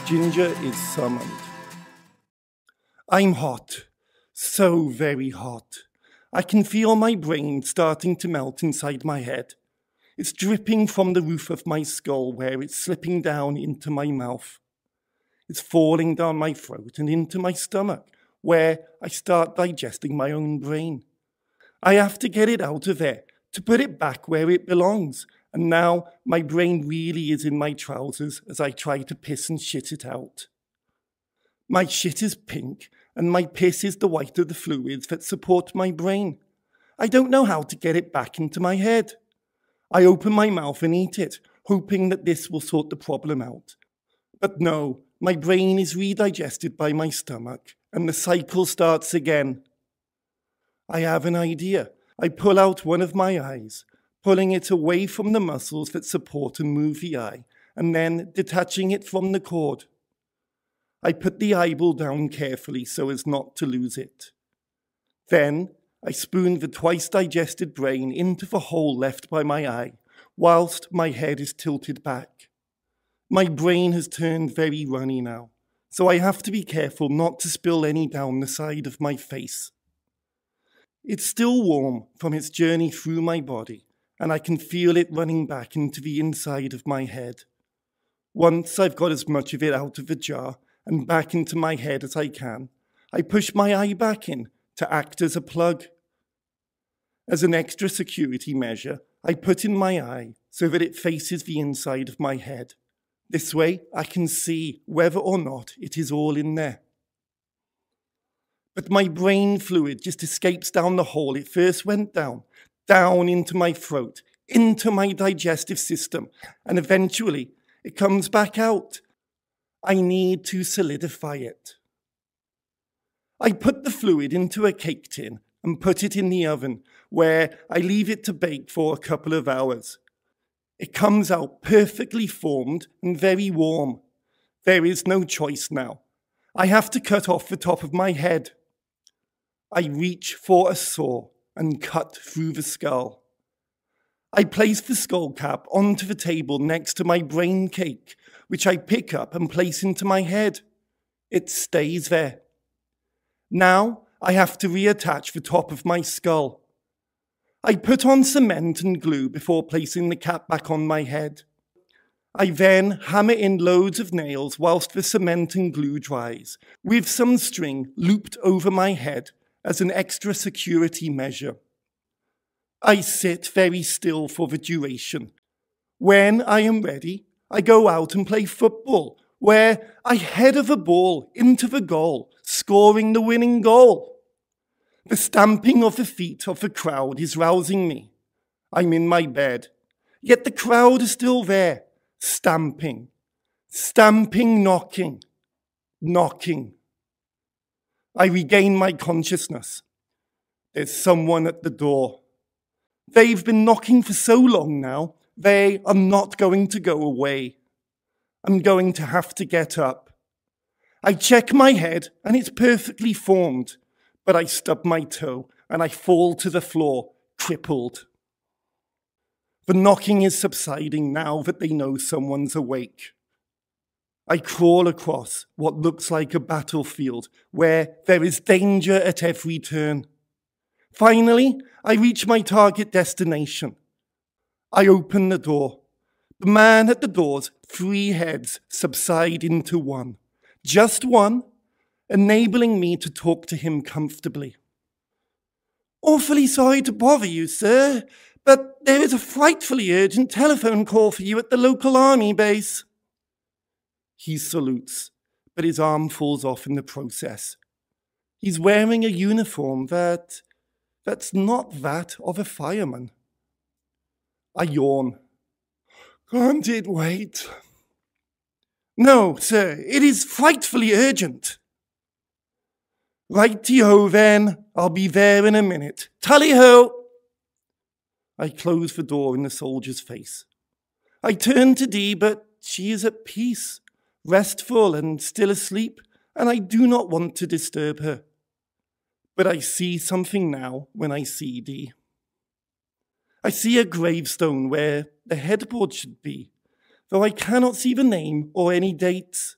Ginger is summoned. I'm hot. So very hot. I can feel my brain starting to melt inside my head. It's dripping from the roof of my skull where it's slipping down into my mouth. It's falling down my throat and into my stomach where I start digesting my own brain. I have to get it out of there to put it back where it belongs. And now my brain really is in my trousers as I try to piss and shit it out. My shit is pink and my piss is the white of the fluids that support my brain. I don't know how to get it back into my head. I open my mouth and eat it, hoping that this will sort the problem out. But no, my brain is redigested by my stomach and the cycle starts again. I have an idea. I pull out one of my eyes, pulling it away from the muscles that support and move the eye, and then detaching it from the cord. I put the eyeball down carefully so as not to lose it. Then I spoon the twice digested brain into the hole left by my eye, whilst my head is tilted back. My brain has turned very runny now, so I have to be careful not to spill any down the side of my face. It's still warm from its journey through my body, and I can feel it running back into the inside of my head. Once I've got as much of it out of the jar and back into my head as I can, I push my eye back in to act as a plug. As an extra security measure, I put in my eye so that it faces the inside of my head. This way I can see whether or not it is all in there. But my brain fluid just escapes down the hole it first went down into my throat, into my digestive system, and eventually it comes back out. I need to solidify it. I put the fluid into a cake tin and put it in the oven, where I leave it to bake for a couple of hours. It comes out perfectly formed and very warm. There is no choice now. I have to cut off the top of my head. I reach for a saw and cut through the skull. I place the skull cap onto the table next to my brain cake, which I pick up and place into my head. It stays there. Now I have to reattach the top of my skull. I put on cement and glue before placing the cap back on my head. I then hammer in loads of nails whilst the cement and glue dries, with some string looped over my head as an extra security measure. I sit very still for the duration. When I am ready, I go out and play football, where I header the ball into the goal, scoring the winning goal. The stamping of the feet of the crowd is rousing me. I'm in my bed, yet the crowd is still there, stamping, knocking. I regain my consciousness. There's someone at the door. They've been knocking for so long now, they are not going to go away. I'm going to have to get up. I check my head and it's perfectly formed, but I stub my toe and I fall to the floor, crippled. The knocking is subsiding now that they know someone's awake. I crawl across what looks like a battlefield where there is danger at every turn. Finally, I reach my target destination. I open the door. The man at the door's 3 heads subside into one. Just one, enabling me to talk to him comfortably. Awfully sorry to bother you, sir, but there is a frightfully urgent telephone call for you at the local army base. He salutes, but his arm falls off in the process. He's wearing a uniform that's not that of a fireman. I yawn. Can't it wait? No, sir, it is frightfully urgent. Righty-ho then, I'll be there in a minute. Tally-ho! I close the door in the soldier's face. I turn to Dee, but she is at peace, restful and still asleep, and I do not want to disturb her. But I see something now when I see Dee. I see a gravestone where the headboard should be, though I cannot see the name or any dates.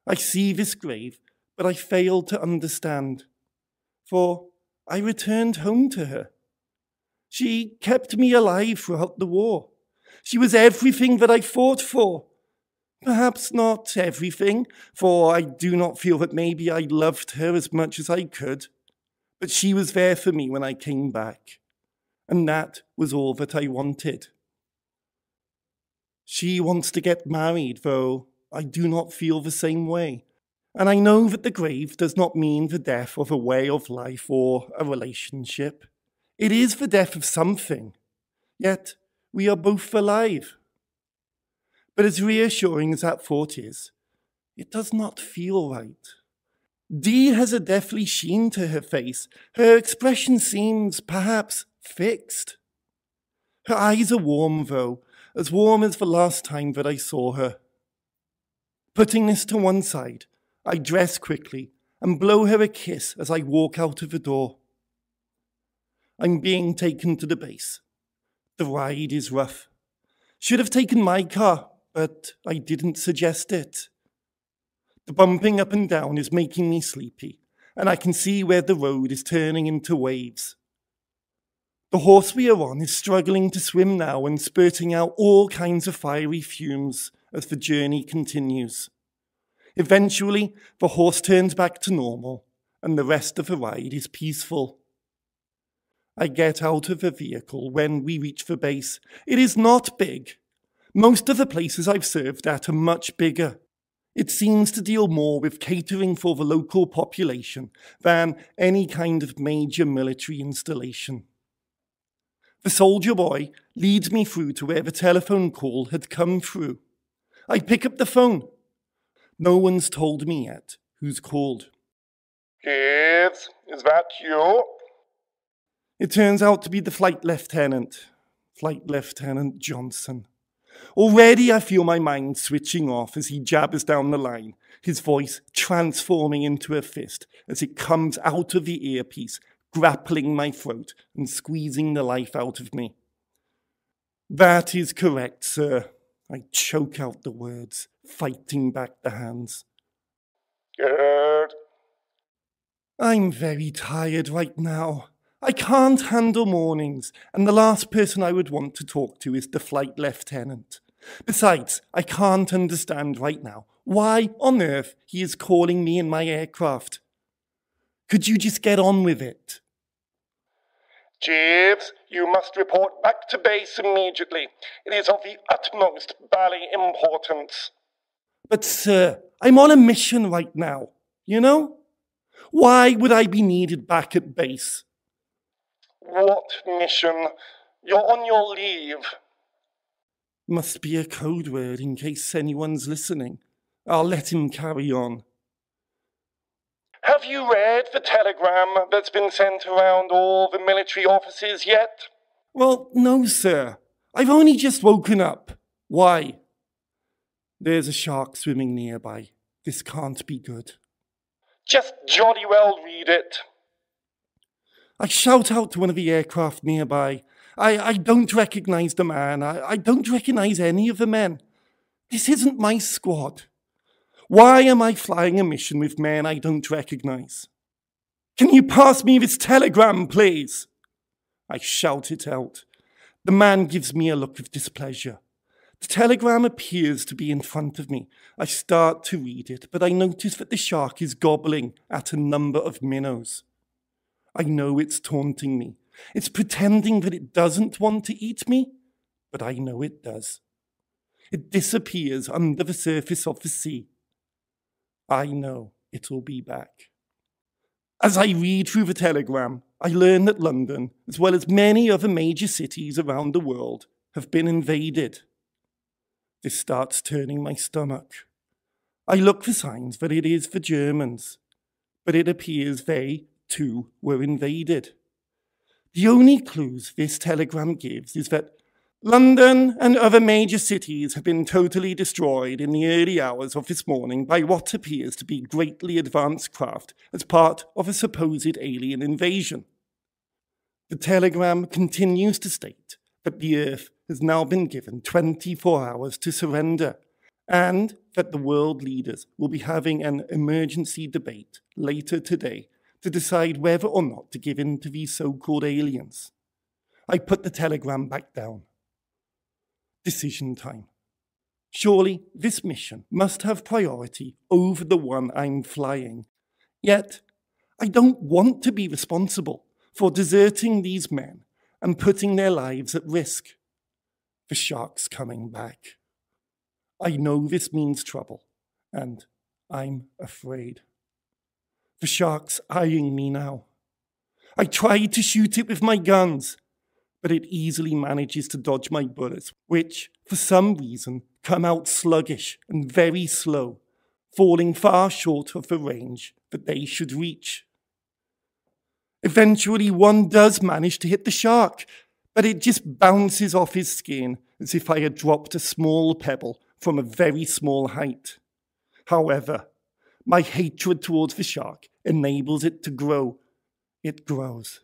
I see this grave, but I fail to understand. For I returned home to her. She kept me alive throughout the war. She was everything that I fought for. Perhaps not everything, for I do not feel that maybe I loved her as much as I could. But she was there for me when I came back. And that was all that I wanted. She wants to get married, though I do not feel the same way. And I know that the grave does not mean the death of a way of life or a relationship. It is the death of something. Yet we are both alive. But as reassuring as that thought is, it does not feel right. Dee has a deathly sheen to her face. Her expression seems, perhaps, fixed. Her eyes are warm, though, as warm as the last time that I saw her. Putting this to one side, I dress quickly and blow her a kiss as I walk out of the door. I'm being taken to the base. The ride is rough. Should have taken my car, but I didn't suggest it. The bumping up and down is making me sleepy, and I can see where the road is turning into waves. The horse we are on is struggling to swim now and spurting out all kinds of fiery fumes as the journey continues. Eventually, the horse turns back to normal, and the rest of the ride is peaceful. I get out of the vehicle when we reach the base. It is not big. Most of the places I've served at are much bigger. It seems to deal more with catering for the local population than any kind of major military installation. The soldier boy leads me through to where the telephone call had come through. I pick up the phone. No one's told me yet who's called. Kids, is that you? It turns out to be the Flight Lieutenant Johnson. Already I feel my mind switching off as he jabbers down the line, his voice transforming into a fist as it comes out of the earpiece, grappling my throat and squeezing the life out of me. That is correct, sir. I choke out the words, fighting back the hands. Good. I'm very tired right now. I can't handle mornings, and the last person I would want to talk to is the flight lieutenant. Besides, I can't understand right now why on earth he is calling me in my aircraft. Could you just get on with it? Jeeves, you must report back to base immediately. It is of the utmost bally importance. But sir, I'm on a mission right now, you know? Why would I be needed back at base? What mission? You're on your leave. Must be a code word in case anyone's listening. I'll let him carry on. Have you read the telegram that's been sent around all the military offices yet? Well, no, sir. I've only just woken up. Why? There's a shark swimming nearby. This can't be good. Just jolly well read it. I shout out to one of the aircraft nearby. I don't recognize the man. I don't recognize any of the men. This isn't my squad. Why am I flying a mission with men I don't recognize? Can you pass me this telegram, please? I shout it out. The man gives me a look of displeasure. The telegram appears to be in front of me. I start to read it, but I notice that the shark is gobbling at a number of minnows. I know it's taunting me. It's pretending that it doesn't want to eat me, but I know it does. It disappears under the surface of the sea. I know it'll be back. As I read through the telegram, I learn that London, as well as many other major cities around the world, have been invaded. This starts turning my stomach. I look for signs that it is the Germans, but it appears they, too, were invaded. The only clues this telegram gives is that London and other major cities have been totally destroyed in the early hours of this morning by what appears to be greatly advanced craft as part of a supposed alien invasion. The telegram continues to state that the Earth has now been given 24 hours to surrender, and that the world leaders will be having an emergency debate later today to decide whether or not to give in to these so-called aliens. I put the telegram back down. Decision time. Surely this mission must have priority over the one I'm flying. Yet, I don't want to be responsible for deserting these men and putting their lives at risk. The shark's coming back. I know this means trouble, and I'm afraid. The shark's eyeing me now. I tried to shoot it with my guns, but it easily manages to dodge my bullets, which, for some reason, come out sluggish and very slow, falling far short of the range that they should reach. Eventually, one does manage to hit the shark, but it just bounces off his skin as if I had dropped a small pebble from a very small height. However, my hatred towards the shark enables it to grow. It grows.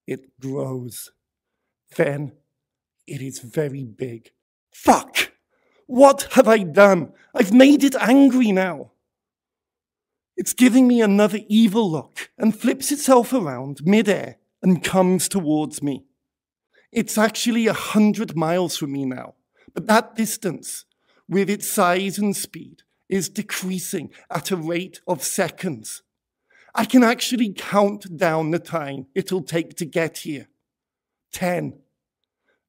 It grows. Then it is very big. Fuck! What have I done? I've made it angry now. It's giving me another evil look and flips itself around mid-air and comes towards me. It's actually 100 miles from me now, but that distance, with its size and speed, is decreasing at a rate of seconds. I can actually count down the time it'll take to get here. 10,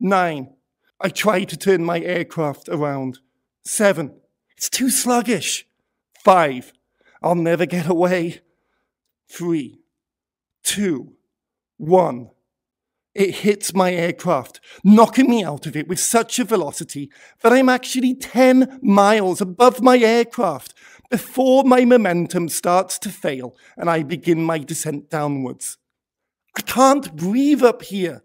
9, I try to turn my aircraft around. 7, it's too sluggish. 5, I'll never get away. 3, 2, 1. It hits my aircraft, knocking me out of it with such a velocity that I'm actually 10 miles above my aircraft before my momentum starts to fail and I begin my descent downwards. I can't breathe up here.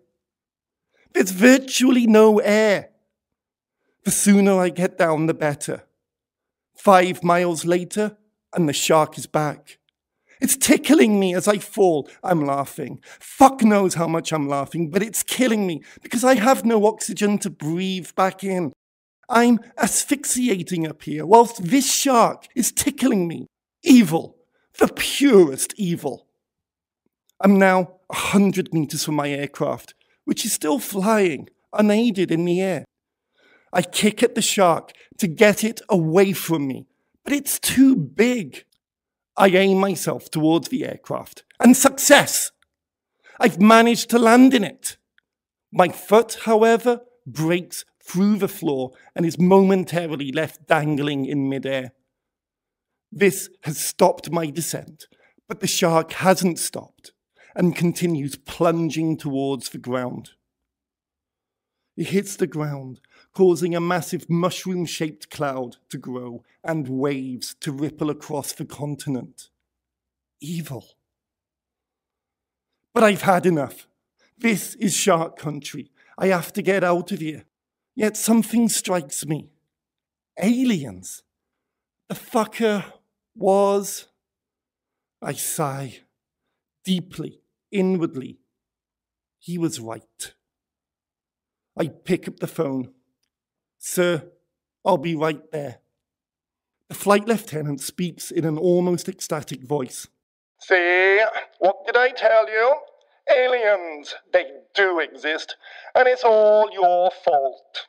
There's virtually no air. The sooner I get down, the better. 5 miles later, and the shark is back. It's tickling me as I fall. I'm laughing. Fuck knows how much I'm laughing, but it's killing me because I have no oxygen to breathe back in. I'm asphyxiating up here whilst this shark is tickling me. Evil. The purest evil. I'm now 100 meters from my aircraft, which is still flying, unaided in the air. I kick at the shark to get it away from me, but it's too big. I aim myself towards the aircraft, and success! I've managed to land in it. My foot, however, breaks through the floor and is momentarily left dangling in midair. This has stopped my descent, but the shark hasn't stopped and continues plunging towards the ground. It hits the ground, causing a massive mushroom-shaped cloud to grow and waves to ripple across the continent. Evil. But I've had enough. This is shark country. I have to get out of here. Yet something strikes me. Aliens. The fucker was... I sigh. Deeply, inwardly. He was right. I pick up the phone. Sir, I'll be right there. The flight lieutenant speaks in an almost ecstatic voice. See, what did I tell you? Aliens, they do exist, and it's all your fault.